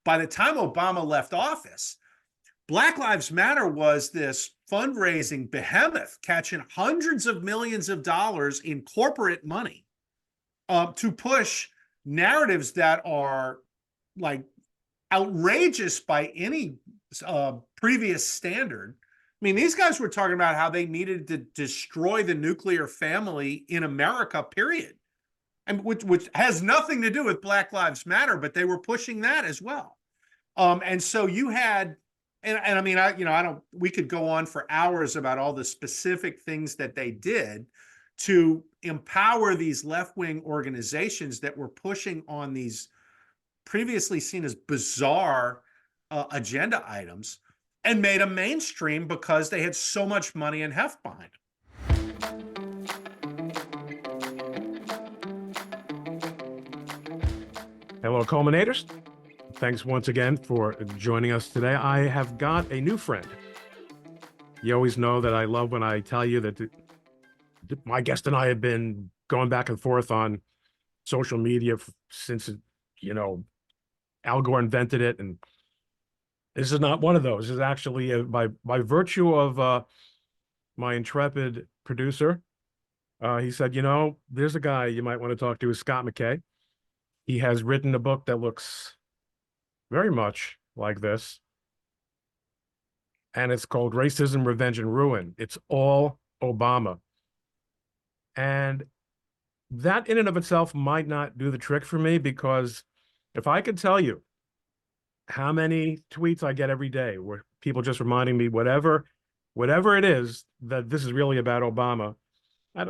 by the time Obama left office, Black Lives Matter was this fundraising behemoth, catching hundreds of millions of dollars in corporate money to push narratives that are like outrageous by any previous standard. I mean, these guys were talking about how they needed to destroy the nuclear family in America, period. And which has nothing to do with Black Lives Matter, but they were pushing that as well. And so you had, and I mean, we could go on for hours about all the specific things that they did to empower these left-wing organizations that were pushing on these previously seen as bizarre agenda items, and made them mainstream because they had so much money and heft behind them. Hello, Colemanators. Thanks once again for joining us today. I have got a new friend. You always know that I love when I tell you that my guest and I have been going back and forth on social media since, Al Gore invented it. And this is not one of those. This is actually by virtue of my intrepid producer. He said, there's a guy you might want to talk to, is Scott McKay. He has written a book that looks very much like this. And it's called Racism, Revenge, and Ruin. It's all Obama. And that in and of itself might not do the trick for me, because if I could tell you how many tweets I get every day where people just reminding me whatever it is, that this is really about Obama, I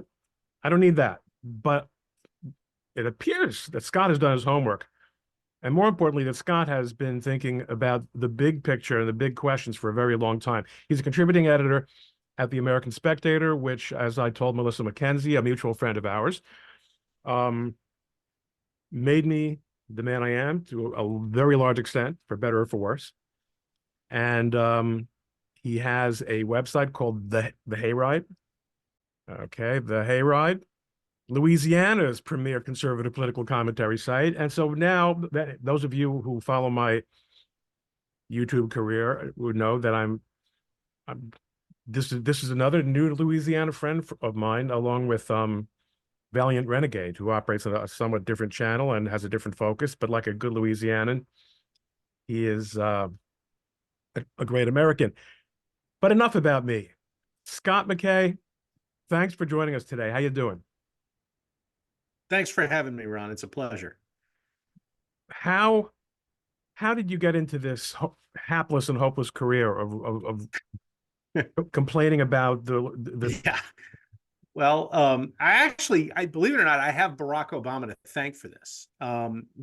don't need that. But it appears that Scott has done his homework. And more importantly, that Scott has been thinking about the big picture and the big questions for a very long time. He's a contributing editor at the American Spectator, which, as I told Melissa McKenzie, a mutual friend of ours, made me the man I am to a very large extent, for better or for worse. And he has a website called The Hayride. Okay, The Hayride, Louisiana's premier conservative political commentary site. And so now, those of you who follow my YouTube career would know that this is another new Louisiana friend of mine, along with Valiant Renegade, who operates on a somewhat different channel and has a different focus, but like a good Louisianan, he is a great American. But enough about me. Scott McKay, thanks for joining us today. How you doing? Thanks for having me, Ron. It's a pleasure. How did you get into this hapless and hopeless career of complaining about the Yeah. Well, I believe it or not, I have Barack Obama to thank for this,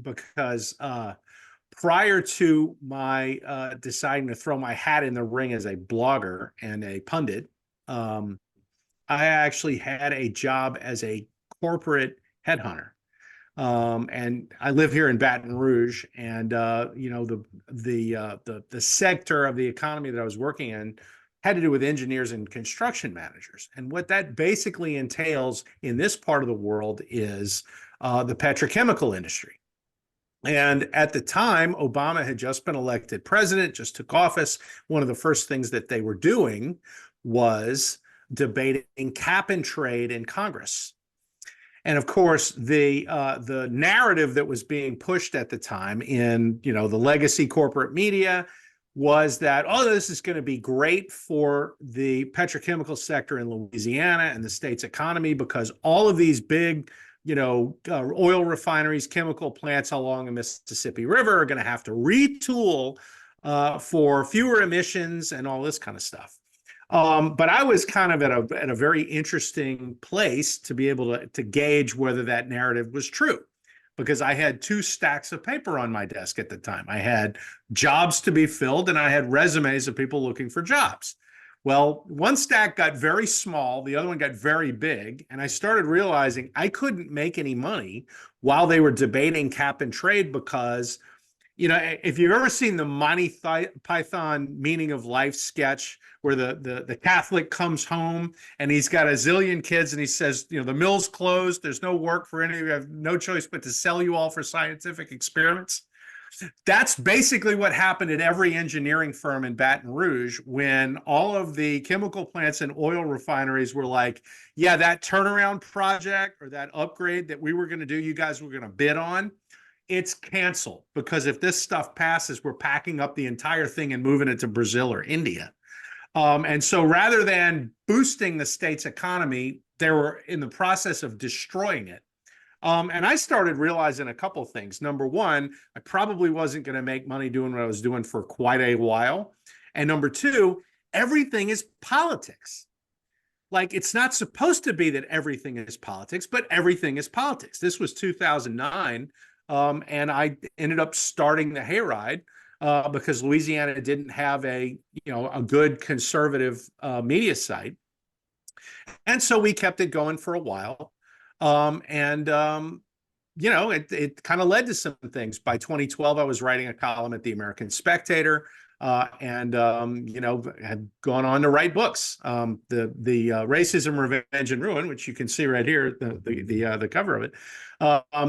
because prior to my deciding to throw my hat in the ring as a blogger and a pundit, I actually had a job as a corporate headhunter. And I live here in Baton Rouge, and the sector of the economy that I was working in had to do with engineers and construction managers. And what that basically entails in this part of the world is the petrochemical industry. And at the time, Obama had just been elected president, just took office. One of the first things that they were doing was debating cap and trade in Congress. And of course, the narrative that was being pushed at the time in the legacy corporate media was that, this is going to be great for the petrochemical sector in Louisiana and the state's economy, because all of these big, oil refineries, chemical plants along the Mississippi River are going to have to retool for fewer emissions and all this kind of stuff. But I was kind of at a very interesting place to be able to gauge whether that narrative was true, because I had two stacks of paper on my desk at the time. I had jobs to be filled, and I had resumes of people looking for jobs. Well, one stack got very small, the other one got very big, and I started realizing I couldn't make any money while they were debating cap and trade, because if you've ever seen the Monty Python Meaning of Life sketch, where the Catholic comes home and he's got a zillion kids and he says, the mill's closed, there's no work for any of you, have no choice but to sell you all for scientific experiments. That's basically what happened at every engineering firm in Baton Rouge when all of the chemical plants and oil refineries were like, yeah, that turnaround project or that upgrade that we were going to do, you guys were going to bid on, it's canceled because if this stuff passes, we're packing up the entire thing and moving it to Brazil or India. And so rather than boosting the state's economy, they were in the process of destroying it. And I started realizing a couple of things. Number one, I probably wasn't going to make money doing what I was doing for quite a while. And number two, everything is politics. Like it's not supposed to be that everything is politics, but everything is politics. This was 2009, and I ended up starting the Hayride because Louisiana didn't have a good conservative media site, and so we kept it going for a while. And it kind of led to some things. By 2012, I was writing a column at the American Spectator, and had gone on to write books. The Racism, Revenge, and Ruin, which you can see right here, the cover of it,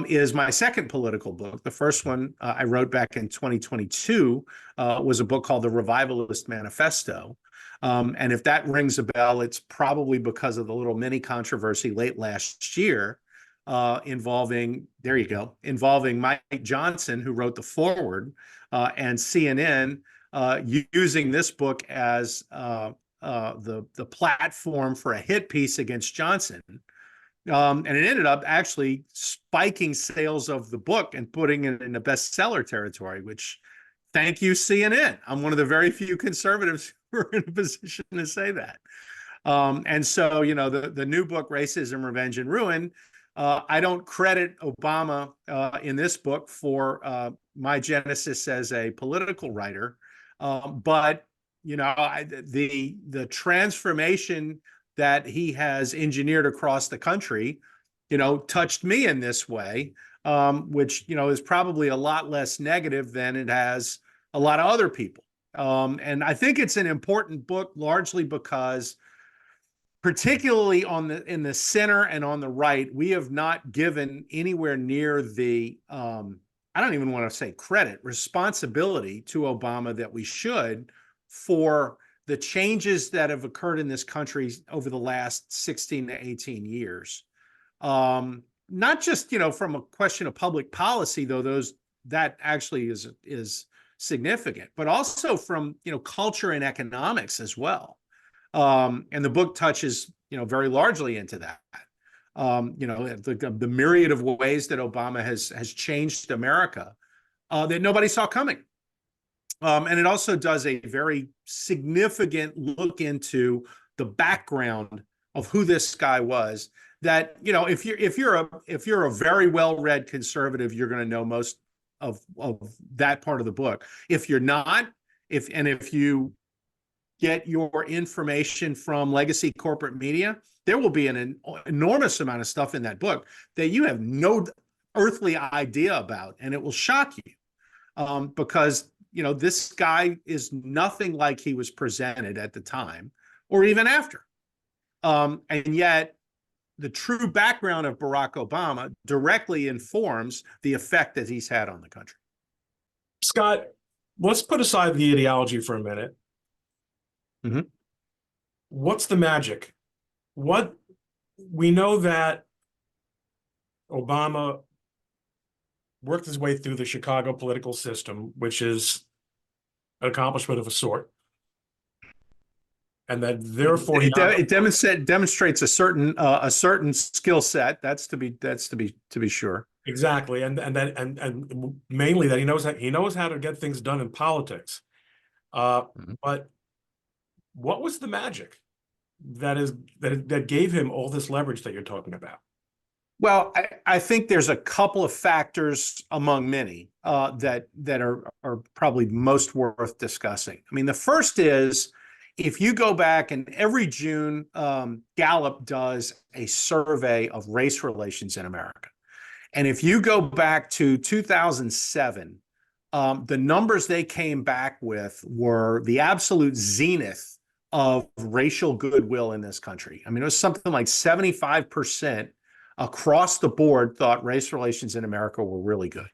is my second political book. The first one I wrote back in 2022 was a book called The Revivalist Manifesto. And if that rings a bell, it's probably because of the little mini controversy late last year involving Mike Johnson, who wrote the foreword, and CNN using this book as the platform for a hit piece against Johnson. And it ended up actually spiking sales of the book and putting it in the bestseller territory, which, thank you, CNN. I'm one of the very few conservatives who are in a position to say that. And so, the new book, Racism, Revenge, and Ruin, I don't credit Obama in this book for my genesis as a political writer. But, the transformation that he has engineered across the country, touched me in this way, which, is probably a lot less negative than it has a lot of other people. And I think it's an important book largely because, particularly in the center and on the right, we have not given anywhere near the I don't even want to say credit, responsibility to Obama that we should for the changes that have occurred in this country over the last 16 to 18 years. Not just, from a question of public policy, though that actually is significant, but also from, culture and economics as well. And the book touches, very largely into that. The myriad of ways that Obama has changed America that nobody saw coming. And it also does a very significant look into the background of who this guy was. That, if you're a very well-read conservative, you're going to know most of that part of the book. If you're not, if you get your information from legacy corporate media, there will be an enormous amount of stuff in that book that you have no earthly idea about, and it will shock you because this guy is nothing like he was presented at the time or even after, and yet the true background of Barack Obama directly informs the effect that he's had on the country. Scott, let's put aside the ideology for a minute. Mm-hmm. What's the magic? We know that Obama worked his way through the Chicago political system, which is an accomplishment of a sort, and that therefore it demonstrates a certain skill set. That's to be sure. Exactly, and mainly that he knows how to get things done in politics. But what was the magic that gave him all this leverage that you're talking about? Well, I think there's a couple of factors among many that are probably most worth discussing. I mean, the first is, if you go back, and every June, Gallup does a survey of race relations in America. And if you go back to 2007, the numbers they came back with were the absolute zenith of racial goodwill in this country. I mean, it was something like 75% across the board thought race relations in America were really good.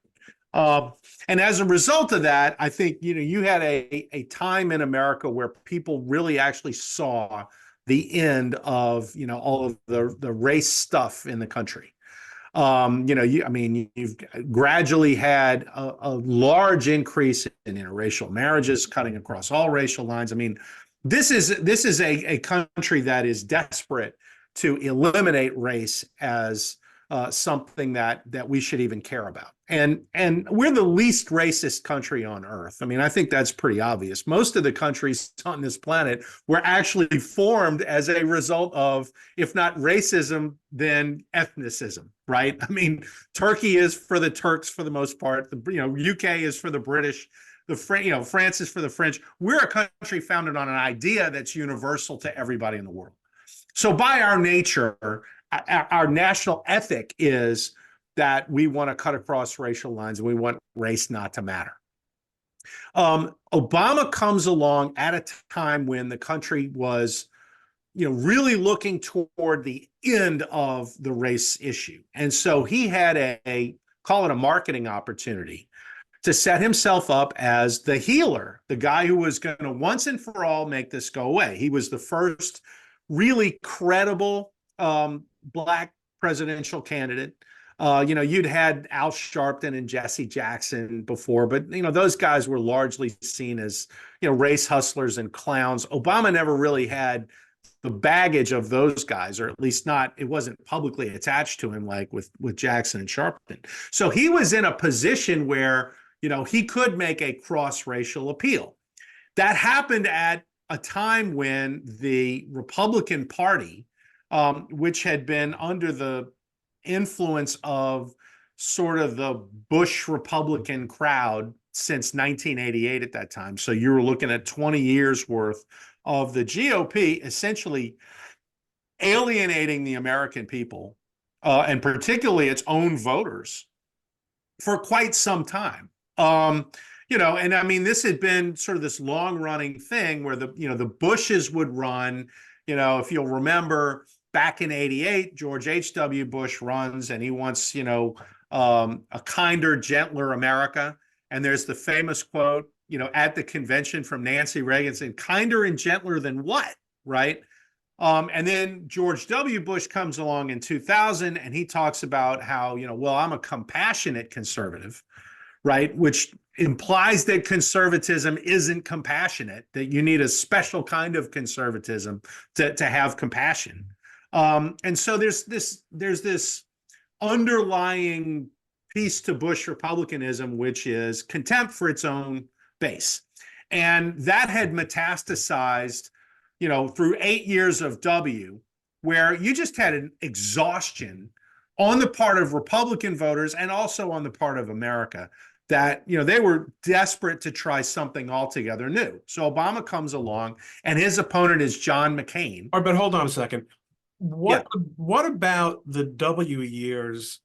Um, and as a result of that, I think, you had a time in America where people really actually saw the end of, all of the race stuff in the country. I mean, you've gradually had a large increase in interracial marriages, cutting across all racial lines. I mean, this is a country that is desperate to eliminate race as something that we should even care about. And we're the least racist country on earth. I mean, I think that's pretty obvious. Most of the countries on this planet were actually formed as a result of, if not racism, then ethnicism, right? I mean, Turkey is for the Turks for the most part. UK is for the British. France is for the French. We're a country founded on an idea that's universal to everybody in the world. So by our nature, our national ethic is that we want to cut across racial lines and we want race not to matter. Obama comes along at a time when the country was, really looking toward the end of the race issue. And so he had call it a marketing opportunity to set himself up as the healer, the guy who was going to once and for all make this go away. He was the first really credible Black presidential candidate. You'd had Al Sharpton and Jesse Jackson before, but those guys were largely seen as race hustlers and clowns. Obama never really had the baggage of those guys, or at least it wasn't publicly attached to him like with Jackson and Sharpton. So he was in a position where he could make a cross-racial appeal. That happened at a time when the Republican Party, which had been under the influence of sort of the Bush Republican crowd since 1988 at that time. So you were looking at 20 years worth of the GOP essentially alienating the American people, and particularly its own voters, for quite some time. And I mean, this had been sort of this long running thing where the Bushes would run, if you'll remember back in 88, George H.W. Bush runs and he wants, a kinder, gentler America. And there's the famous quote, at the convention from Nancy Reagan saying, kinder and gentler than what? Right. And then George W. Bush comes along in 2000 and he talks about how, well, I'm a compassionate conservative, right? Which implies that conservatism isn't compassionate, that you need a special kind of conservatism to have compassion. And so there's this underlying piece to Bush Republicanism, which is contempt for its own base. And that had metastasized, through 8 years of W, where you just had an exhaustion on the part of Republican voters and also on the part of America that, they were desperate to try something altogether new. So Obama comes along and his opponent is John McCain. All right, but hold on a second. What about the W years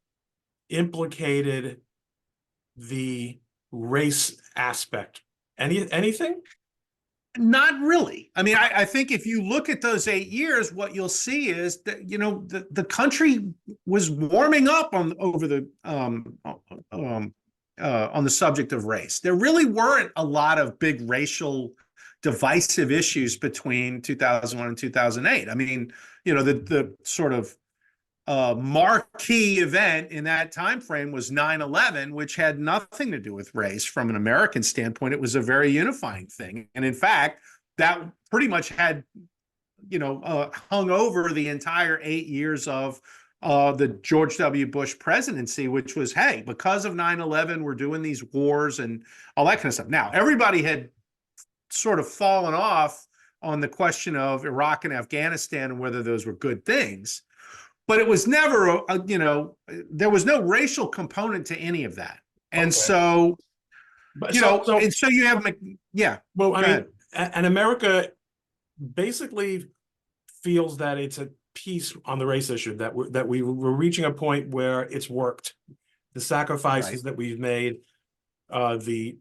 implicated the race aspect? Anything? Not really. I mean, I think if you look at those 8 years, what you'll see is that, the country was warming up on the subject of race. There really weren't a lot of big racial divisive issues between 2001 and 2008. I mean, the sort of marquee event in that time frame was 9/11, which had nothing to do with race from an American standpoint. It was a very unifying thing, and in fact, that pretty much had hung over the entire 8 years of the George W. Bush presidency, which was, hey, because of 9/11, we're doing these wars and all that kind of stuff. Now, everybody had sort of fallen off on the question of Iraq and Afghanistan and whether those were good things. But it was never, there was no racial component to any of that. And okay. So, and so you have, Well, I mean, and America basically feels that it's a piece on the race issue, that we were reaching a point where it's worked. The sacrifices that we've made, the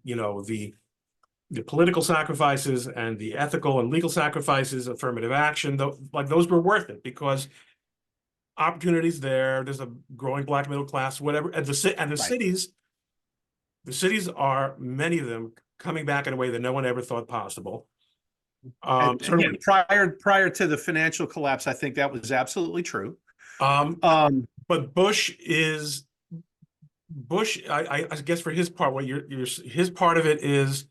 political sacrifices and the ethical and legal sacrifices, affirmative action, those were worth it because opportunities there's a growing Black middle class, whatever, and the cities, The cities are, many of them, coming back in a way that no one ever thought possible. And again, Certainly, prior to the financial collapse, I think that was absolutely true. um, Um, but Bush, I guess for his part, what his part of it is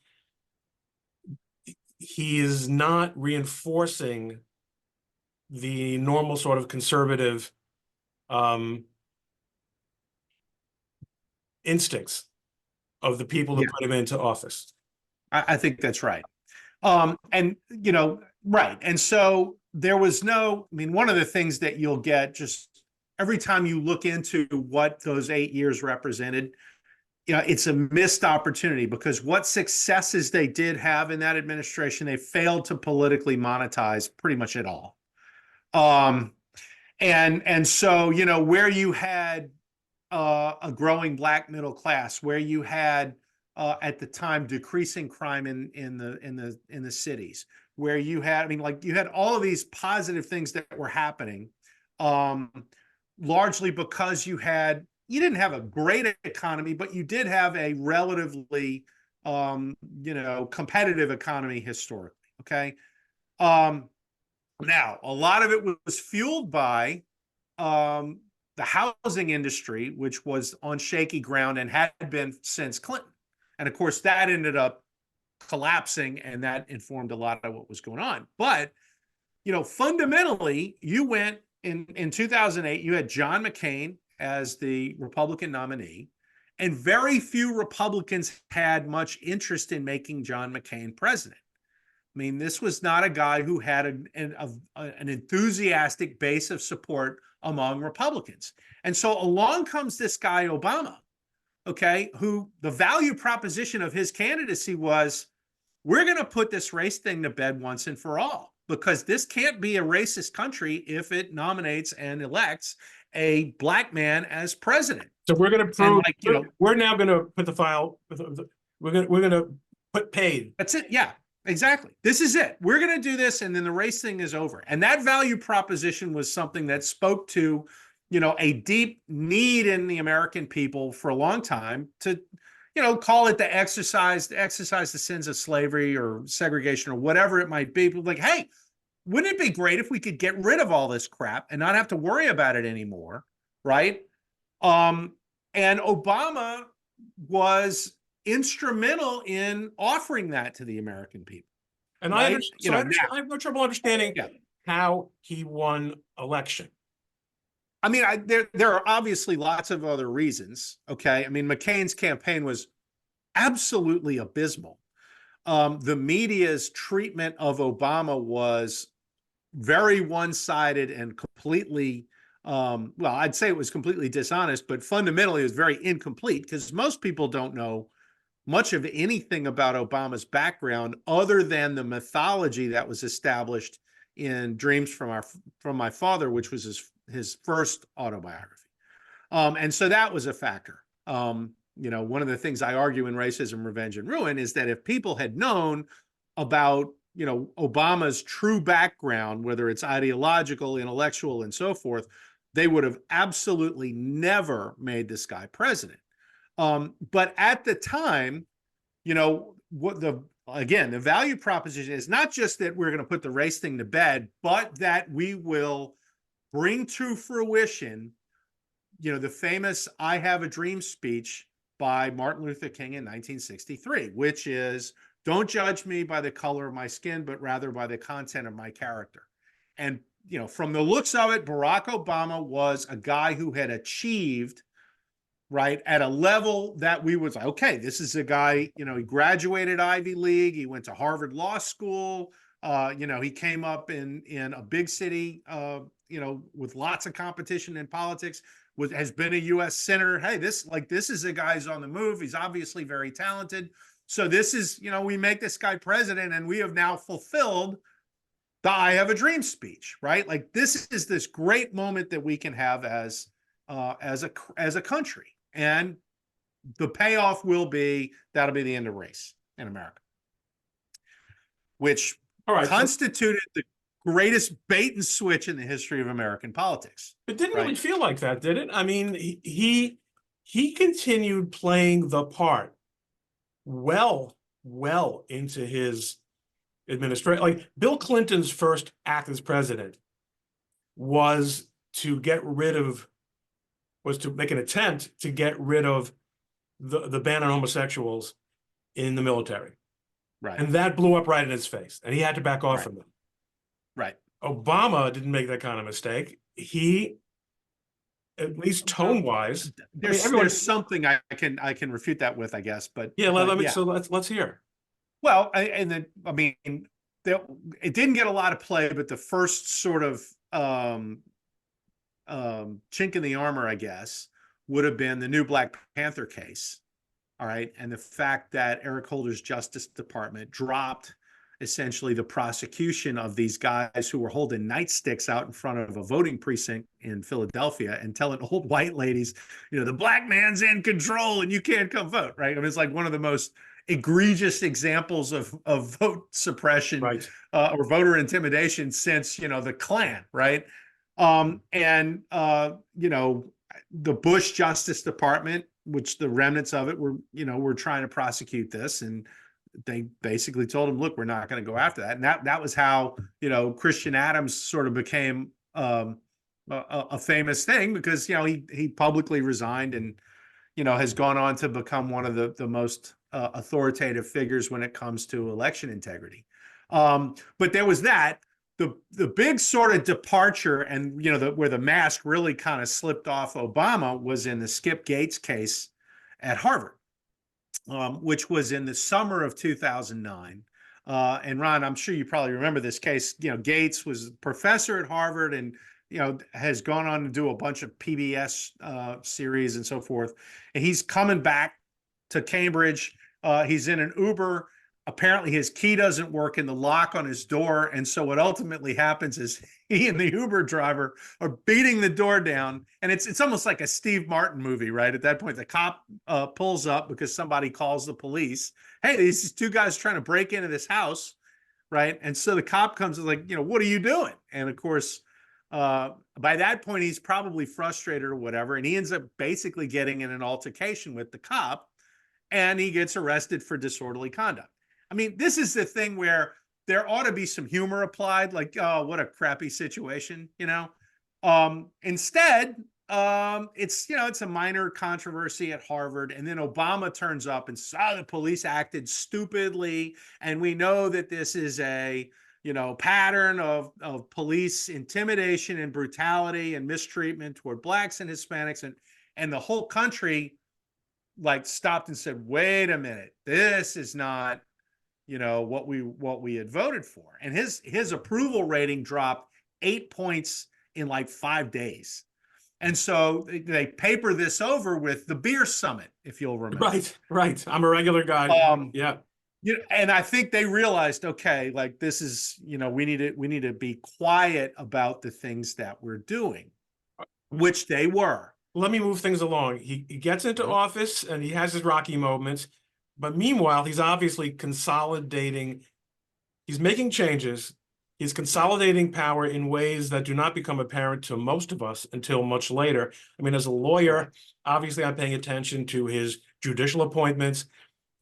he is not reinforcing the normal sort of conservative instincts of the people who yeah, put him into office. I think that's right. And right. And so there was no, I mean, one of the things that you'll get just every time you look into what those 8 years represented, it's a missed opportunity because what successes they did have in that administration, they failed to politically monetize pretty much at all. Um, and so, where you had a growing black middle class, where you had at the time decreasing crime in the cities, where you had, I mean, like you had all of these positive things that were happening, um, largely because you didn't have a great economy, but you did have a relatively competitive economy historically. Okay. Now a lot of it was fueled by um, the housing industry, which was on shaky ground and had been since Clinton. And of course, that ended up collapsing, and that informed a lot of what was going on. But, fundamentally, you went in 2008, you had John McCain as the Republican nominee, and very few Republicans had much interest in making John McCain president. I mean, this was not a guy who had an enthusiastic base of support among Republicans. And so along comes this guy, Obama, okay, who the value proposition of his candidacy was, we're going to put this race thing to bed once and for all, because this can't be a racist country if it nominates and elects a black man as president. So we're going to And prove, like, we're now going to put the file, we're going to put paid. That's it. Yeah, exactly. This is it. We're going to do this, and then the race thing is over. And that value proposition was something that spoke to, a deep need in the American people for a long time to, call it the exercise the sins of slavery or segregation or whatever it might be. But like, hey, wouldn't it be great if we could get rid of all this crap and not have to worry about it anymore, right? And Obama was instrumental in offering that to the American people. And right? I have no trouble understanding Yeah. how he won election. I mean, there are obviously lots of other reasons. Okay. I mean, McCain's campaign was absolutely abysmal. The media's treatment of Obama was very one-sided and completely, well, I'd say it was completely dishonest, but fundamentally it was very incomplete because most people don't know much of anything about Obama's background other than the mythology that was established in Dreams from My Father, which was his first autobiography. And so that was a factor. One of the things I argue in Racism, Revenge, and Ruin is that if people had known about, Obama's true background, whether it's ideological, intellectual, and so forth, they would have absolutely never made this guy president. But at the time, the value proposition is not just that we're going to put the race thing to bed, but that we will bring to fruition, the famous I Have a Dream speech by Martin Luther King in 1963, which is, don't judge me by the color of my skin, but rather by the content of my character. And, from the looks of it, Barack Obama was a guy who had achieved, right, at a level that we was like, okay, this is a guy, he graduated Ivy League, he went to Harvard Law School, he came up in a big city, with lots of competition in politics, has been a U.S. senator. Hey, this is a guy who's on the move. He's obviously very talented. So this is, we make this guy president, and we have now fulfilled the I Have a Dream speech, right? Like this is this great moment that we can have as a country. And the payoff will be, that'll be the end of race in America, which constituted the greatest bait and switch in the history of American politics. It didn't really feel like that, did it? I mean, he continued playing the part well into his administration. Like Bill Clinton's first act as president was to make an attempt to get rid of the ban on homosexuals in the military. Right. And that blew up right in his face. And he had to back off Right. from it. Right. Obama didn't make that kind of mistake. He, at least tone wise, There's something I can refute that with, I guess, but yeah, so let's hear. Well, I mean, it didn't get a lot of play, but the first sort of chink in the armor, I guess, would have been the new Black Panther case. All right. And the fact that Eric Holder's Justice Department dropped essentially the prosecution of these guys who were holding nightsticks out in front of a voting precinct in Philadelphia and telling old white ladies, the black man's in control and you can't come vote. Right. I mean, it's like one of the most egregious examples of vote suppression, Right. Or voter intimidation since, the Klan. Right. The Bush Justice Department, which the remnants of it were trying to prosecute this, and they basically told him, look, we're not going to go after that. And that was how, Christian Adams sort of became a famous thing, because, he publicly resigned and, has gone on to become one of the most authoritative figures when it comes to election integrity. But there was that. The big sort of departure, and where the mask really kind of slipped off Obama, was in the Skip Gates case at Harvard, which was in the summer of 2009. And Ron, I'm sure you probably remember this case. Gates was a professor at Harvard, and has gone on to do a bunch of PBS series and so forth. And he's coming back to Cambridge. He's in an Uber. Apparently his key doesn't work in the lock on his door. And so what ultimately happens is he and the Uber driver are beating the door down. And it's almost like a Steve Martin movie, right? At that point, the cop pulls up because somebody calls the police. Hey, these two guys trying to break into this house, right? And so the cop comes and like, what are you doing? And of course, by that point, he's probably frustrated or whatever. And he ends up basically getting in an altercation with the cop, and he gets arrested for disorderly conduct. I mean, this is the thing where there ought to be some humor applied, like, oh, what a crappy situation, Instead, it's a minor controversy at Harvard, and then Obama turns up and saw the police acted stupidly, and we know that this is a pattern of police intimidation and brutality and mistreatment toward blacks and Hispanics, and the whole country like stopped and said, wait a minute, this is not what we had voted for. And his approval rating dropped 8 points in like 5 days. And so they paper this over with the beer summit, if you'll remember. Right. I'm a regular guy. Yeah. And I think they realized, okay, like this is, we need to be quiet about the things that we're doing, which they were. Let me move things along. He gets into office and he has his rocky moments. But meanwhile, he's obviously consolidating. He's making changes. He's consolidating power in ways that do not become apparent to most of us until much later. I mean, as a lawyer, obviously I'm paying attention to his judicial appointments,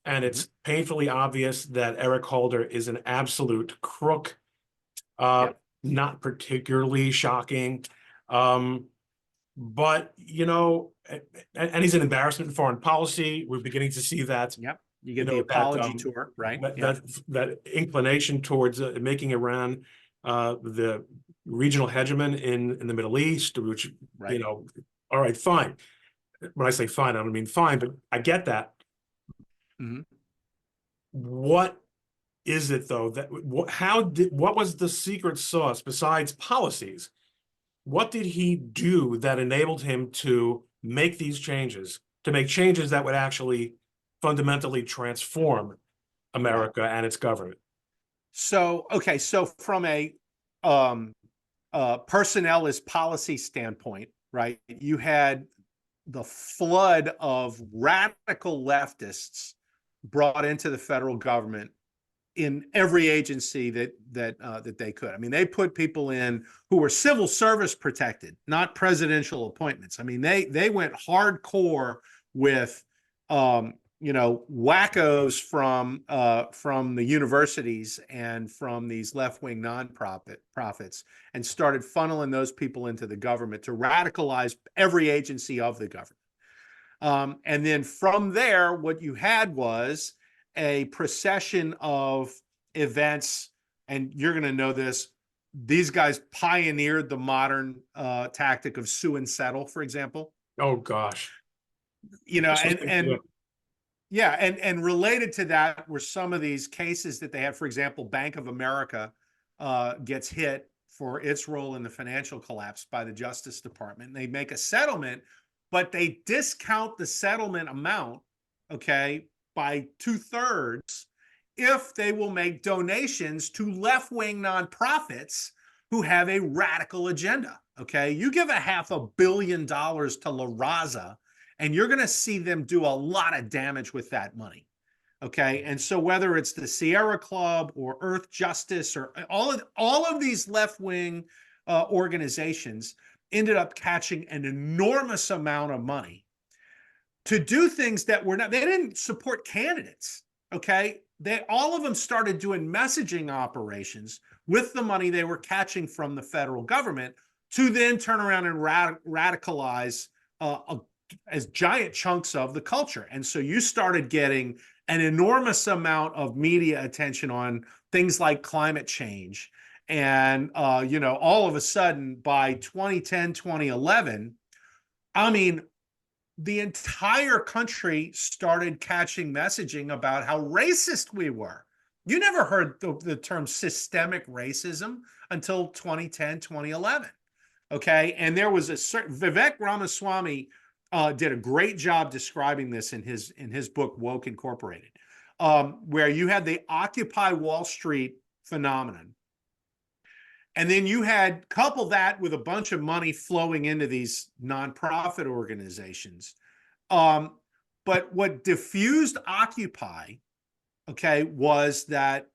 and it's painfully obvious that Eric Holder is an absolute crook. Not particularly shocking. But, and he's an embarrassment in foreign policy. We're beginning to see that. Yep. You get the apology tour, right? That inclination towards making Iran the regional hegemon in the Middle East, which, all right, fine. When I say fine, I don't mean fine, but I get that. What is it, though, that what was the secret sauce besides policies? What did he do that enabled him to make these changes, to make changes that would actually fundamentally transform America and its government? So from a personnel as policy standpoint, right, you had the flood of radical leftists brought into the federal government in every agency that they could. I mean, they put people in who were civil service protected, not presidential appointments. I mean, they went hardcore with wackos from the universities and from these left-wing profits and started funneling those people into the government to radicalize every agency of the government. And then from there, what you had was a procession of events, and you're going to know this. These guys pioneered the modern tactic of sue and settle, for example. Oh gosh. And yeah, and related to that were some of these cases that they had. For example, Bank of America gets hit for its role in the financial collapse by the Justice Department. They make a settlement, but they discount the settlement amount, okay, by 2/3 if they will make donations to left-wing nonprofits who have a radical agenda. Okay, you give $500 million to La Raza, and you're going to see them do a lot of damage with that money. Okay, and so whether it's the Sierra Club or Earth Justice or all of these left-wing organizations ended up catching an enormous amount of money to do things that were not, they didn't support candidates. Okay, all of them started doing messaging operations with the money they were catching from the federal government to then turn around and radicalize as giant chunks of the culture. And so you started getting an enormous amount of media attention on things like climate change. And, all of a sudden by 2010, 2011, I mean, the entire country started catching messaging about how racist we were. You never heard the term systemic racism until 2010, 2011. Okay. And there was a certain Vivek Ramaswamy did a great job describing this in his book, Woke Incorporated, where you had the Occupy Wall Street phenomenon. And then you had couple that with a bunch of money flowing into these nonprofit organizations. But what diffused Occupy, okay, was that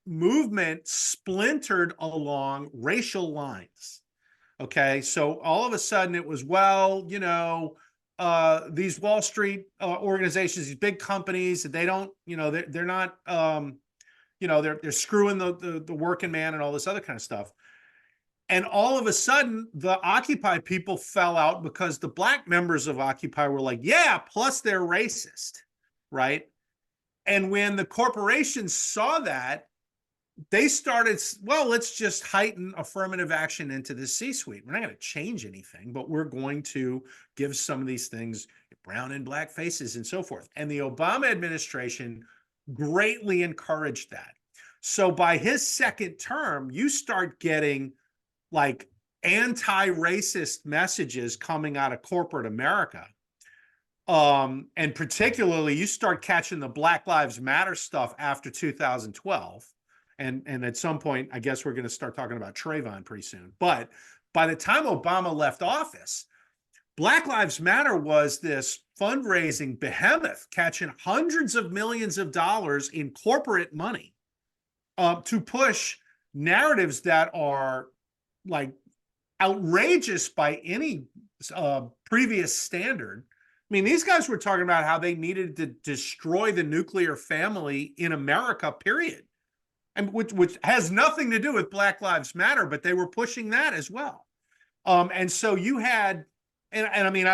movement splintered along racial lines. Okay, so all of a sudden it was, these Wall Street organizations, these big companies, they don't, they're not, they're screwing the working man and all this other kind of stuff. And all of a sudden, the Occupy people fell out because the black members of Occupy were like, yeah, plus they're racist, right? And when the corporations saw that, they started, let's just heighten affirmative action into the C-suite. We're not going to change anything, but we're going to give some of these things brown and black faces and so forth. And the Obama administration greatly encouraged that. So by his second term, you start getting like anti-racist messages coming out of corporate America. And particularly you start catching the Black Lives Matter stuff after 2012. And at some point, I guess we're going to start talking about Trayvon pretty soon. But by the time Obama left office, Black Lives Matter was this fundraising behemoth catching hundreds of millions of dollars in corporate money to push narratives that are like outrageous by any previous standard. I mean, these guys were talking about how they needed to destroy the nuclear family in America, period. And which has nothing to do with Black Lives Matter, but they were pushing that as well. And so you had, and I mean,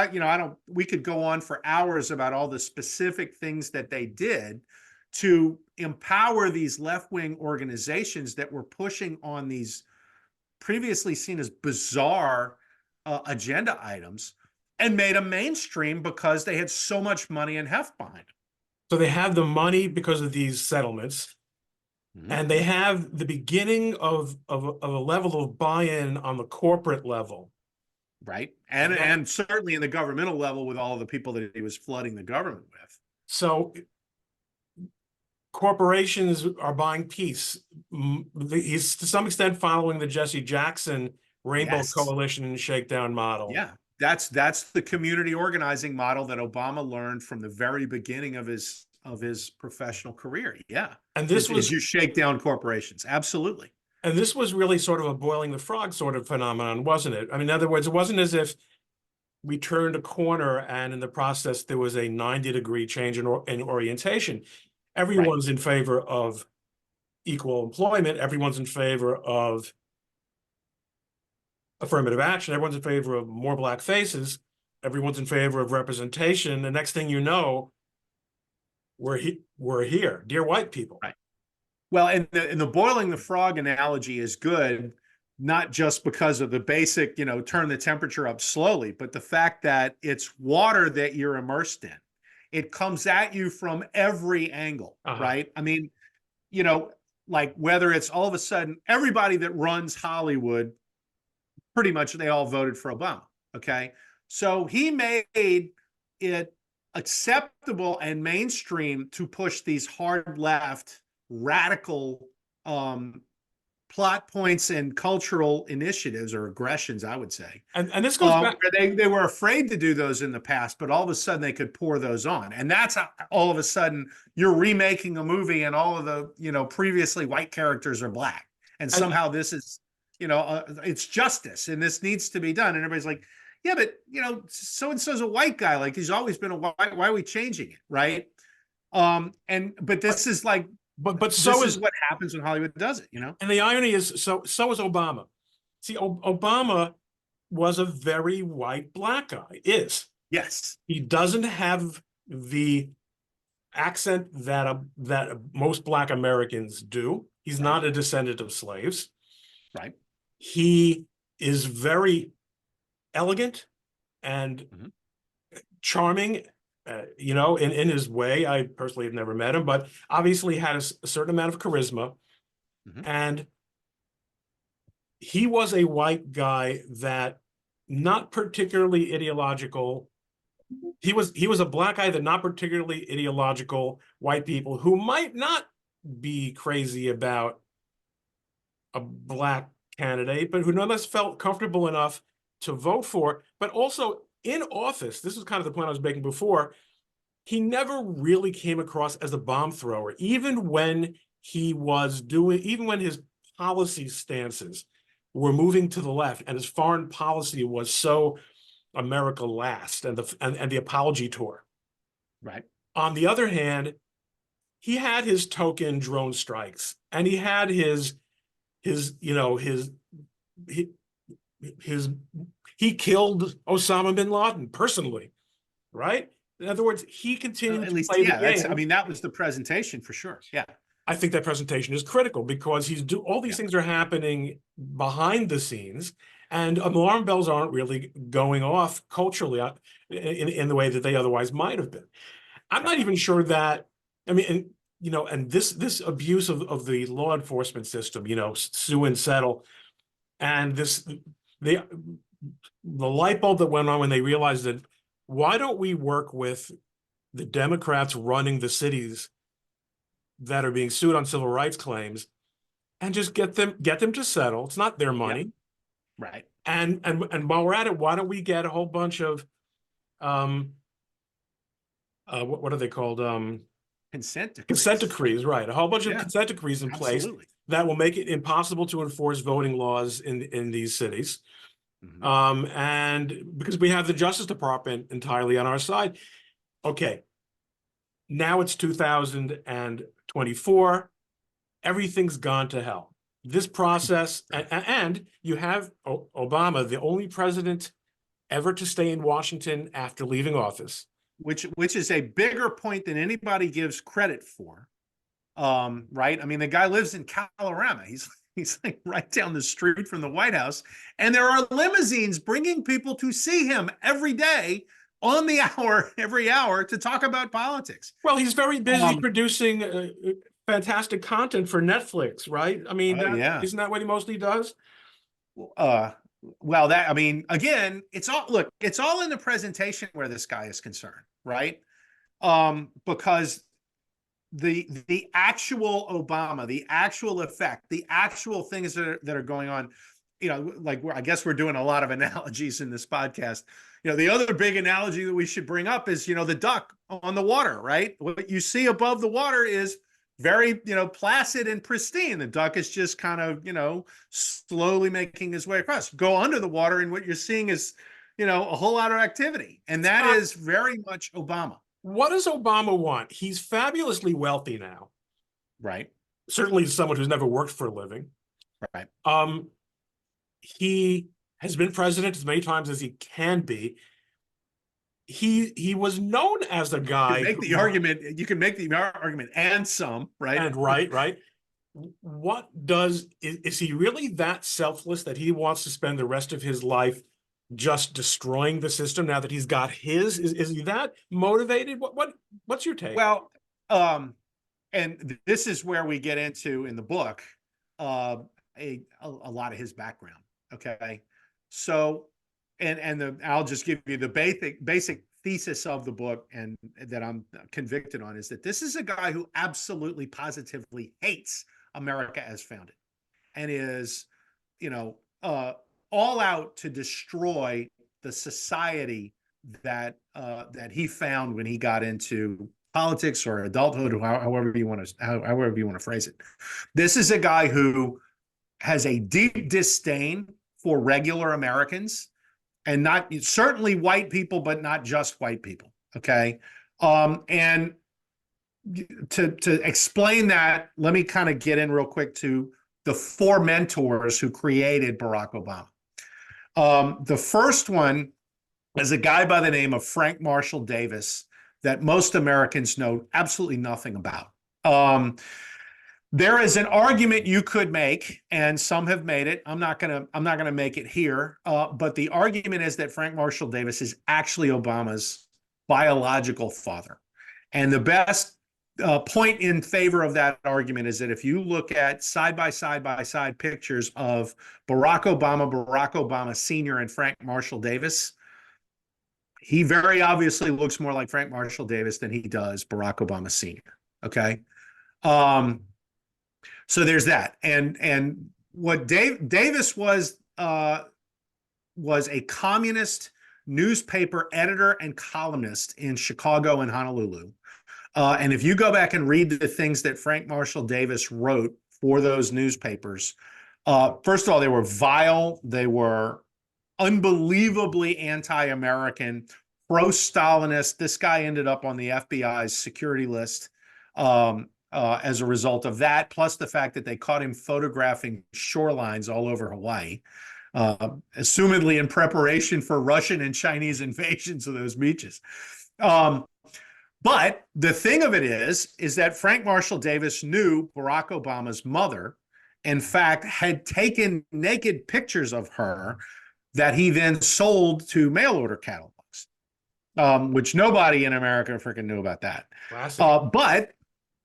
we could go on for hours about all the specific things that they did to empower these left-wing organizations that were pushing on these previously seen as bizarre agenda items and made them mainstream because they had so much money and heft behind them. So they have the money because of these settlements. And they have the beginning of a level of buy-in on the corporate level. Right. And certainly in the governmental level with all of the people that he was flooding the government with. So corporations are buying peace. He's to some extent following the Jesse Jackson Rainbow Coalition and Shakedown model. Yeah. That's the community organizing model that Obama learned from the very beginning of his professional career. Yeah. And this was, you shake down corporations. Absolutely. And this was really sort of a boiling the frog sort of phenomenon, wasn't it? I mean, in other words, it wasn't as if we turned a corner, and in the process, there was a 90-degree change in orientation. Everyone's in favor of equal employment. Everyone's in favor of affirmative action. Everyone's in favor of more black faces. Everyone's in favor of representation. The next thing you know, we're here, dear white people. Right. Well, and the boiling the frog analogy is good, not just because of the basic, turn the temperature up slowly, but the fact that it's water that you're immersed in. It comes at you from every angle, right? I mean, like whether it's all of a sudden everybody that runs Hollywood, pretty much they all voted for Obama. Okay. So he made it acceptable and mainstream to push these hard left radical plot points and cultural initiatives or aggressions, I would say. And this goes back. They were afraid to do those in the past, but all of a sudden they could pour those on. And that's how all of a sudden you're remaking a movie and all of the, previously white characters are black. And somehow this is, it's justice and this needs to be done. And everybody's like, yeah, but, so-and-so's a white guy. Like he's always been a white, why are we changing it? Right. But this is like, but so is what happens when Hollywood does it, And the irony is, so is Obama. See, Obama was a very white black guy. Yes. He doesn't have the accent that most black Americans do. He's not a descendant of slaves. Right. He is very elegant and charming. In his way. I personally have never met him, but obviously had a certain amount of charisma. And he was a white guy that not particularly ideological. He was a black guy that not particularly ideological white people who might not be crazy about a black candidate, but who nonetheless felt comfortable enough to vote for, but also in office, this is kind of the point I was making before, he never really came across as a bomb thrower, even when his policy stances were moving to the left and his foreign policy was so America last and the apology tour. Right. On the other hand, he had his token drone strikes and he had he killed Osama bin Laden personally, right? In other words, he continued to play the game. That was the presentation for sure. Yeah. I think that presentation is critical because all these things are happening behind the scenes and alarm bells aren't really going off culturally in the way that they otherwise might have been. I'm not even sure that, and this abuse of the law enforcement system, sue and settle, and the light bulb that went on when they realized that why don't we work with the Democrats running the cities that are being sued on civil rights claims and just get them to settle. It's not their money. Yep. Right. And while we're at it, why don't we get a whole bunch of what are they called? Consent decrees. Consent decrees, right. A whole bunch of consent decrees in place that will make it impossible to enforce voting laws in these cities. And because we have the Justice Department entirely on our side. Okay, now it's 2024. Everything's gone to hell. This process, and you have Obama, the only president ever to stay in Washington after leaving office. Which is a bigger point than anybody gives credit for. Right? The guy lives in Colorado. He's like right down the street from the White House. And there are limousines bringing people to see him every day on the hour, every hour to talk about politics. Well, he's very busy producing fantastic content for Netflix, right? Isn't that what he mostly does? Well, again, it's all in the presentation where this guy is concerned, right? Because the actual Obama, the actual effect, the actual things that are going on, I guess we're doing a lot of analogies in this podcast. The other big analogy that we should bring up is, the duck on the water, right? What you see above the water is very, placid and pristine. The duck is just kind of, slowly making his way across. Go under the water and what you're seeing is, a whole lot of activity. And that Scott, is very much Obama. what does Obama want? He's fabulously wealthy now. Right. Certainly someone who's never worked for a living. Right. He has been president as many times as he can be. He was known as a guy You can make the argument. You can make the argument and some, right? and right. What is he really that selfless that he wants to spend the rest of his life just destroying the system now that he's got his? Is he that motivated? What's your take? Well, and this is where we get into in the book a lot of his background. Okay, so I'll just give you the basic thesis of the book, and that I'm convicted on, is that this is a guy who absolutely positively hates America as founded, and is, all out to destroy the society that he found when he got into politics or adulthood, or however you want to phrase it. This is a guy who has a deep disdain for regular Americans, and not certainly white people, but not just white people. Okay. And to explain that, let me kind of get in real quick to the four mentors who created Barack Obama. The first one is a guy by the name of Frank Marshall Davis, that most Americans know absolutely nothing about. There is an argument you could make, and some have made it. I'm not gonna make it here. But the argument is that Frank Marshall Davis is actually Obama's biological father. And the best point in favor of that argument is that if you look at side by side pictures of Barack Obama Sr., and Frank Marshall Davis, he very obviously looks more like Frank Marshall Davis than he does Barack Obama Sr. Okay. So there's that. And what Davis was a communist newspaper editor and columnist in Chicago and Honolulu. And if you go back and read the things that Frank Marshall Davis wrote for those newspapers, first of all, they were vile. They were unbelievably anti-American, pro-Stalinist. This guy ended up on the FBI's security list as a result of that, plus the fact that they caught him photographing shorelines all over Hawaii, assumedly in preparation for Russian and Chinese invasions of those beaches. But the thing of it is that Frank Marshall Davis knew Barack Obama's mother, in fact, had taken naked pictures of her that he then sold to mail order catalogs, which nobody in America freaking knew about that. But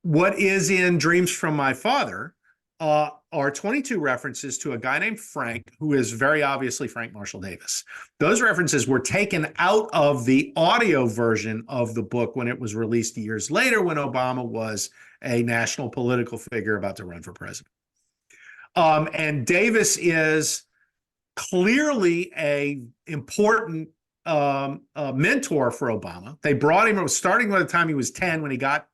what is in Dreams from My Father are 22 references to a guy named Frank, who is very obviously Frank Marshall Davis. Those references were taken out of the audio version of the book when it was released years later, when Obama was a national political figure about to run for president. And Davis is clearly a important mentor for Obama. They brought him, starting by the time he was 10, when he got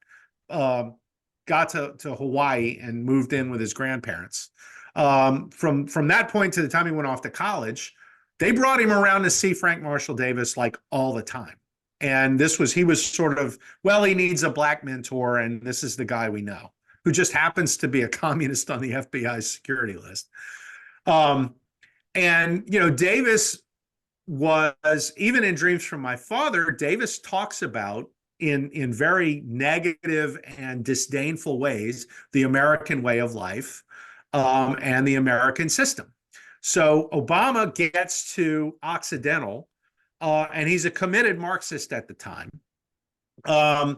to Hawaii and moved in with his grandparents. From that point to the time he went off to college, they brought him around to see Frank Marshall Davis like all the time. And he was sort of, well, he needs a black mentor, and this is the guy we know, who just happens to be a communist on the FBI's security list. And, Davis was, even in Dreams from My Father, Davis talks about, in very negative and disdainful ways, the American way of life and the American system. So Obama gets to Occidental, and he's a committed Marxist at the time. So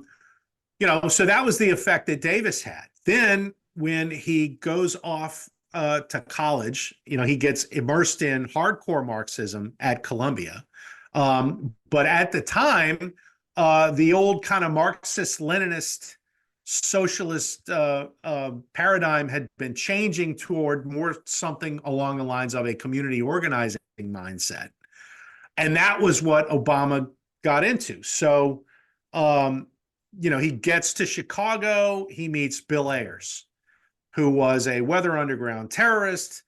that was the effect that Davis had. Then when he goes off to college, he gets immersed in hardcore Marxism at Columbia. But at the time, the old kind of Marxist-Leninist socialist paradigm had been changing toward more something along the lines of a community organizing mindset. And that was what Obama got into. So, he gets to Chicago, he meets Bill Ayers, who was a Weather Underground terrorist.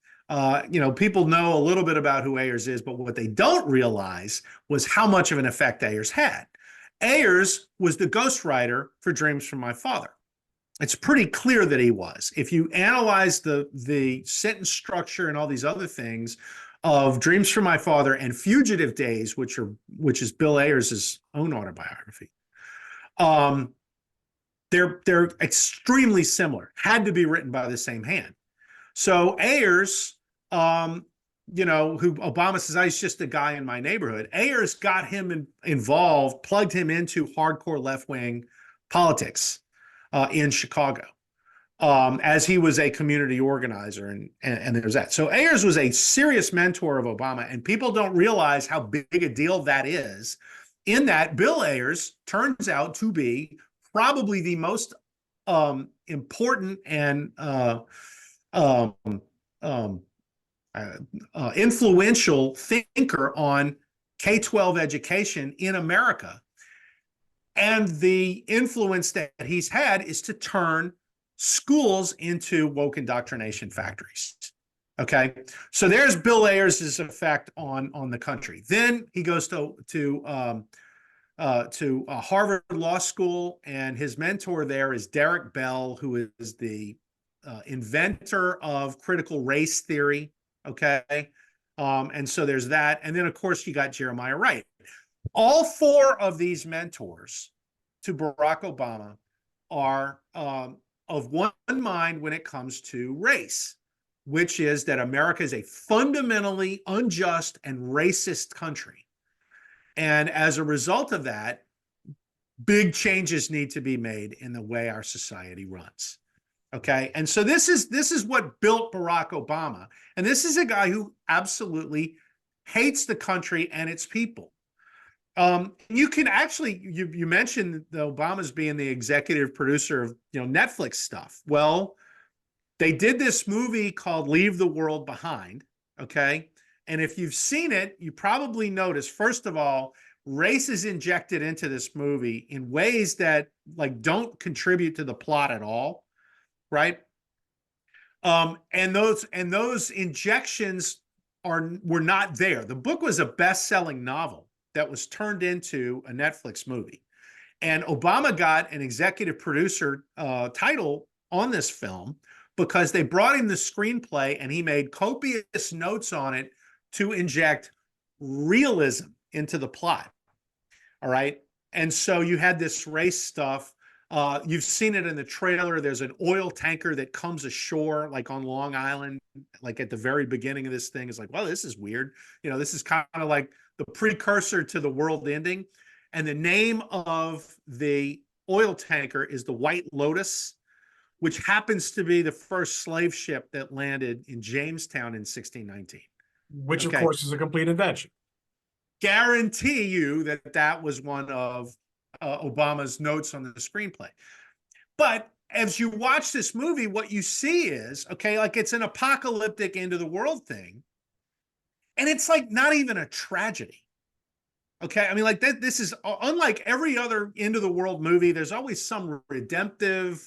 People know a little bit about who Ayers is, but what they don't realize was how much of an effect Ayers had. Ayers was the ghostwriter for Dreams from My Father. It's pretty clear that he was. If you analyze the sentence structure and all these other things of Dreams from My Father and Fugitive Days, which is Bill Ayers' own autobiography, they're extremely similar. Had to be written by the same hand. So Ayers, who Obama says, "He's just a guy in my neighborhood." Ayers got him involved, plugged him into hardcore left-wing politics in Chicago, as he was a community organizer, and there's that. So Ayers was a serious mentor of Obama, and people don't realize how big a deal that is. In that, Bill Ayers turns out to be probably the most important and influential thinker on K-12 education in America. And the influence that he's had is to turn schools into woke indoctrination factories. Okay, so there's Bill Ayers' effect on the country. Then he goes to Harvard Law School, and his mentor there is Derek Bell, who is the inventor of critical race theory. Okay, and so there's that, and then of course you got Jeremiah Wright. All four of these mentors to Barack Obama are of one mind when it comes to race, which is that America is a fundamentally unjust and racist country. And as a result of that, big changes need to be made in the way our society runs. Okay. And so this is what built Barack Obama. And this is a guy who absolutely hates the country and its people. You can actually, you mentioned the Obamas being the executive producer of Netflix stuff. Well, they did this movie called Leave the World Behind. Okay. And if you've seen it, you probably noticed, first of all, race is injected into this movie in ways that don't contribute to the plot at all. Right. And those injections were not there. The book was a best-selling novel that was turned into a Netflix movie. And Obama got an executive producer title on this film because they brought him the screenplay and he made copious notes on it to inject realism into the plot. All right. And so you had this race stuff. You've seen it in the trailer. There's an oil tanker that comes ashore, on Long Island, at the very beginning of this thing. It's well, this is weird. This is kind of like the precursor to the world ending. And the name of the oil tanker is the White Lotus, which happens to be the first slave ship that landed in Jamestown in 1619. Which, of course, is a complete invention. Guarantee you that was one of Obama's notes on the screenplay. But as you watch this movie, what you see is, it's an apocalyptic end of the world thing. And it's not even a tragedy. Okay. I mean, this is unlike every other end of the world movie. There's always some redemptive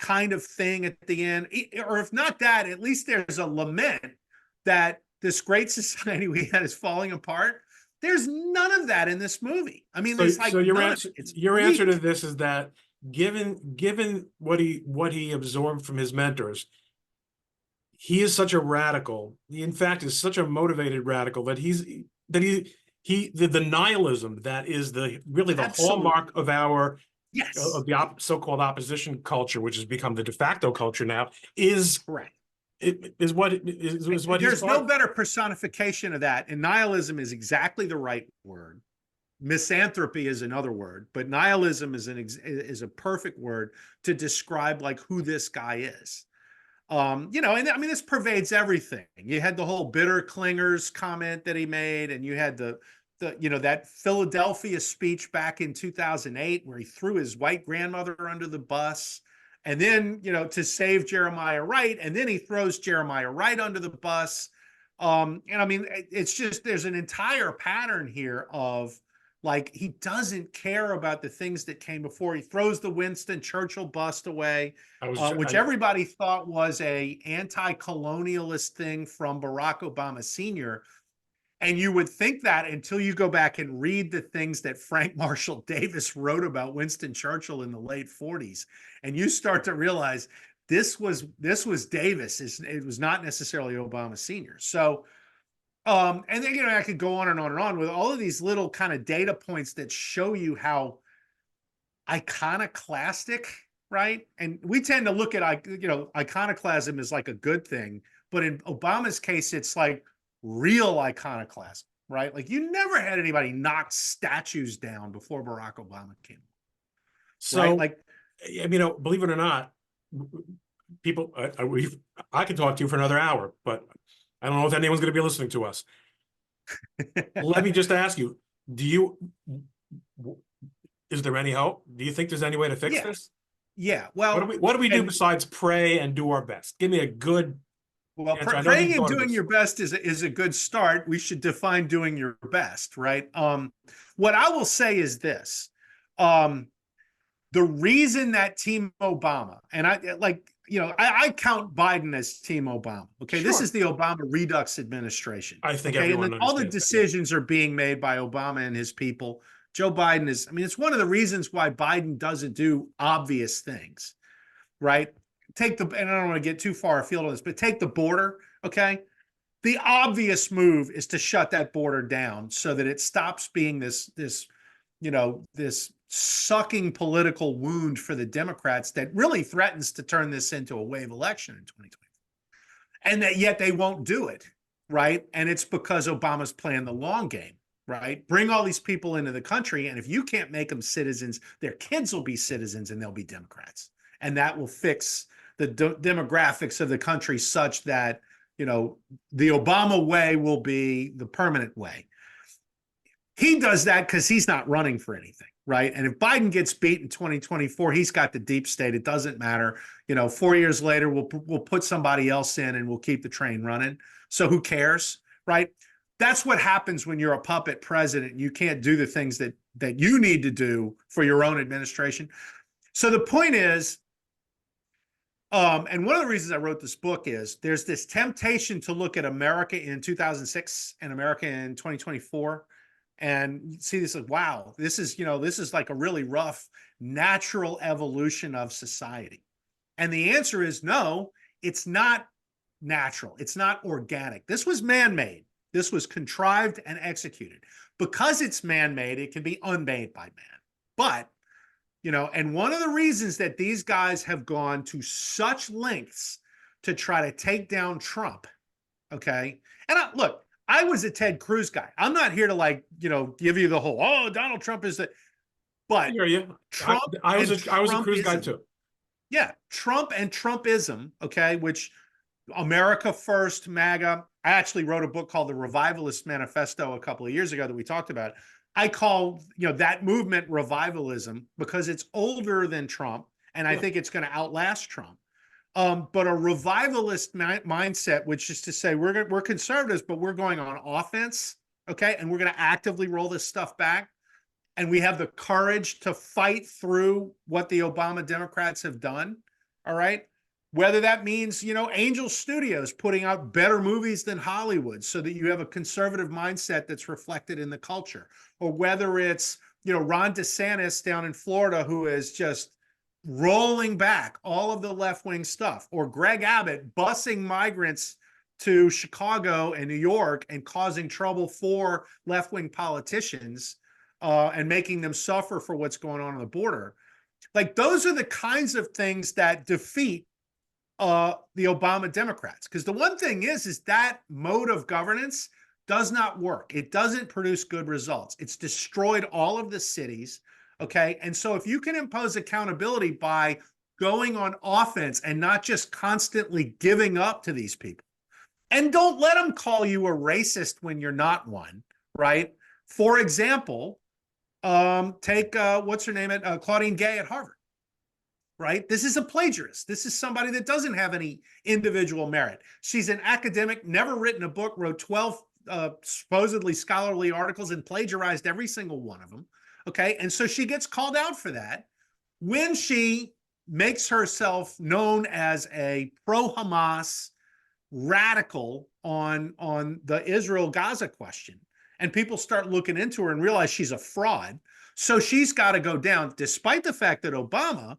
kind of thing at the end. Or if not that, at least there's a lament that this great society we had is falling apart. There's none of that in this movie. I mean, there's so your answer to this is that given what he absorbed from his mentors, he is such a radical. He, in fact, is such a motivated radical that the nihilism that is really the hallmark of our of the so-called opposition culture, which has become the de facto culture now, is correct. Is what there's no better personification of that, and nihilism is exactly the right word. Misanthropy is another word, but nihilism is a perfect word to describe who this guy is. And I mean, this pervades everything. You had the whole bitter clingers comment that he made, and you had that Philadelphia speech back in 2008 where he threw his white grandmother under the bus. And then, to save Jeremiah Wright, and then he throws Jeremiah Wright under the bus. And I mean, it's just, there's an entire pattern here of Like, he doesn't care about the things that came before. He throws the Winston Churchill bust away, which everybody thought was a anti-colonialist thing from Barack Obama Sr. And you would think that until you go back and read the things that Frank Marshall Davis wrote about Winston Churchill in the late 40s, and you start to realize this was Davis. It was not necessarily Obama Sr. So, and then, I could go on and on and on with all of these little kind of data points that show you how iconoclastic, right? And we tend to look at, iconoclasm as like a good thing, but in Obama's case, it's like real iconoclasm, right? Like, you never had anybody knock statues down before Barack Obama came. So, right? Like, I mean, believe it or not, people, I could talk to you for another hour, but I don't know if anyone's going to be listening to us. Let me just ask you, is there any hope? Do you think there's any way to fix this? Yeah. Well, what do we do besides pray and do our best? Give me a good answer. Praying and doing your best is a good start. We should define doing your best, right? What I will say is this. The reason that Team Obama, and I count Biden as Team Obama. Okay, sure. This is the Obama Redux administration. I think everyone all the decisions are being made by Obama and his people. Joe Biden is, it's one of the reasons why Biden doesn't do obvious things, right? And I don't want to get too far afield on this, but take the border, okay? The obvious move is to shut that border down so that it stops being this sucking political wound for the Democrats that really threatens to turn this into a wave election in 2024. And that yet they won't do it, right? And it's because Obama's playing the long game, right? Bring all these people into the country, and if you can't make them citizens, their kids will be citizens and they'll be Democrats. And that will fix the demographics of the country such that, the Obama way will be the permanent way. He does that because he's not running for anything, right? And if Biden gets beat in 2024, he's got the deep state. It doesn't matter. 4 years later, we'll put somebody else in and we'll keep the train running. So who cares, right? That's what happens when you're a puppet president and you can't do the things that you need to do for your own administration. So the point is, and one of the reasons I wrote this book is there's this temptation to look at America in 2006 and America in 2024 and see this like, wow, this is like a really rough natural evolution of society. And the answer is no, it's not natural. It's not organic. This was man-made. This was contrived and executed. Because it's man-made, it can be unmade by man. But, and one of the reasons that these guys have gone to such lengths to try to take down Trump, okay? And look, I was a Ted Cruz guy. I'm not here to give you the whole, Donald Trump is the, but I hear you. Trump I was a Cruz guy too. Yeah, Trump and Trumpism, okay, which America First, MAGA. I actually wrote a book called The Revivalist Manifesto a couple of years ago that we talked about. I call that movement revivalism because it's older than Trump, and I think it's going to outlast Trump. But a revivalist mindset, which is to say we're conservatives, but we're going on offense, okay, and we're going to actively roll this stuff back, and we have the courage to fight through what the Obama Democrats have done. All right. Whether that means, Angel Studios putting out better movies than Hollywood so that you have a conservative mindset that's reflected in the culture, or whether it's, Ron DeSantis down in Florida, who is just rolling back all of the left-wing stuff, or Greg Abbott busing migrants to Chicago and New York and causing trouble for left-wing politicians and making them suffer for what's going on the border. Like, those are the kinds of things that defeat the Obama Democrats. Because the one thing is that mode of governance does not work. It doesn't produce good results. It's destroyed all of the cities. Okay. And so if you can impose accountability by going on offense and not just constantly giving up to these people, and don't let them call you a racist when you're not one, right? For example, take what's her name at Claudine Gay at Harvard. Right? This is a plagiarist. This is somebody that doesn't have any individual merit. She's an academic, never written a book, wrote 12 supposedly scholarly articles and plagiarized every single one of them. Okay. And so she gets called out for that when she makes herself known as a pro-Hamas radical on the Israel-Gaza question. And people start looking into her and realize she's a fraud. So she's got to go down, despite the fact that Obama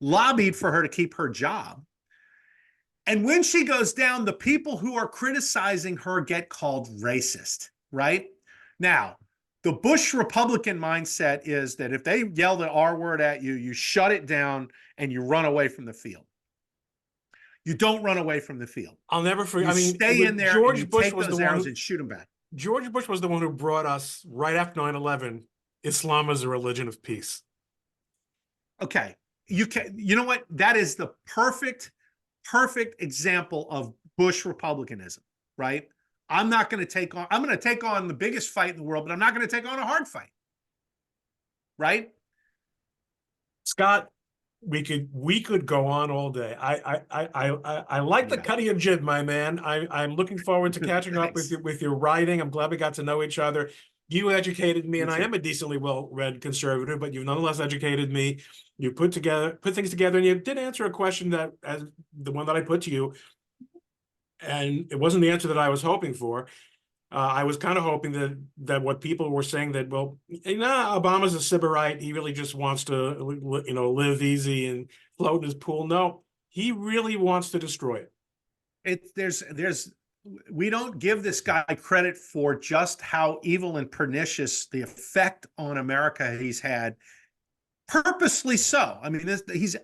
lobbied for her to keep her job. And when she goes down, the people who are criticizing her get called racist, right? Now, the Bush Republican mindset is that if they yell the R word at you, you shut it down and you run away from the field. You don't run away from the field. I'll never forget. You I mean, stay in there George and you Bush take was those the one arrows who, and shoot them back. George Bush was the one who brought us right after 9/11, Islam as a religion of peace. Okay. You know what? That is the perfect example of Bush Republicanism, right? I'm going to take on the biggest fight in the world, but I'm not going to take on a hard fight. Right? Scott, we could go on all day. I like the cut of your jib, my man. I'm looking forward to catching up with your writing. I'm glad we got to know each other. You educated me, and I am a decently well-read conservative, but you've nonetheless educated me. You put things together, and you did answer a question that, as the one that I put to you, and it wasn't the answer that I was hoping for. I was kind of hoping that what people were saying that, well, Obama's a sybarite. He really just wants to, live easy and float in his pool. No, he really wants to destroy it. We don't give this guy credit for just how evil and pernicious the effect on America he's had. Purposely so. I mean, this is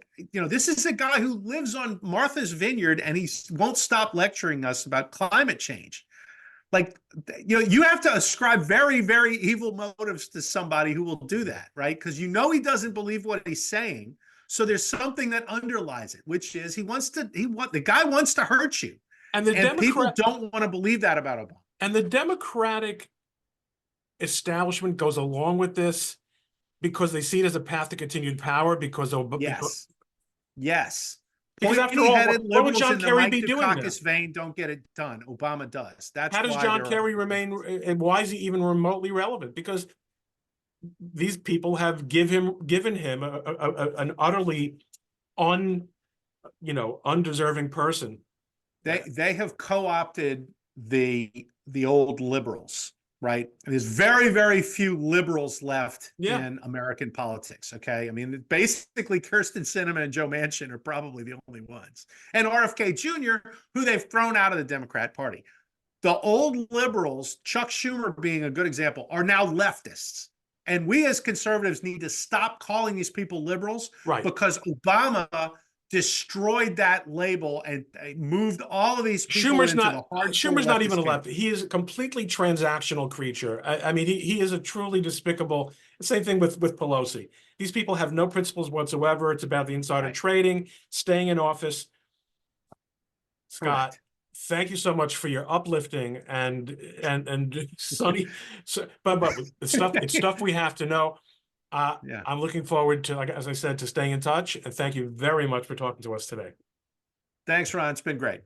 a guy who lives on Martha's Vineyard, and he won't stop lecturing us about climate change. Like, you have to ascribe very, very evil motives to somebody who will do that, right? Because he doesn't believe what he's saying. So there's something that underlies it, which is the guy wants to hurt you. And people don't want to believe that about Obama. And the Democratic establishment goes along with this because they see it as a path to continued power. Yes. Because after all, what would John Kerry be doing now? Vein don't get it done. Obama does. How does John Kerry remain, and why is he even remotely relevant? Because these people have given him an utterly undeserving person. They have co-opted the old liberals, right? There's very, very few liberals left in American politics. Okay. I mean, basically Kirsten Sinema and Joe Manchin are probably the only ones. And RFK Jr., who they've thrown out of the Democrat Party. The old liberals, Chuck Schumer being a good example, are now leftists. And we as conservatives need to stop calling these people liberals, right? Because Obama destroyed that label and moved all of these people Schumer's not even a left. He is a completely transactional creature. I mean, he is a truly despicable. Same thing with Pelosi. These people have no principles whatsoever. It's about the insider trading, staying in office. Scott, thank you so much for your uplifting and sunny. But it's stuff we have to know. I'm looking forward to, as I said, to staying in touch. And thank you very much for talking to us today. Thanks, Ron. It's been great.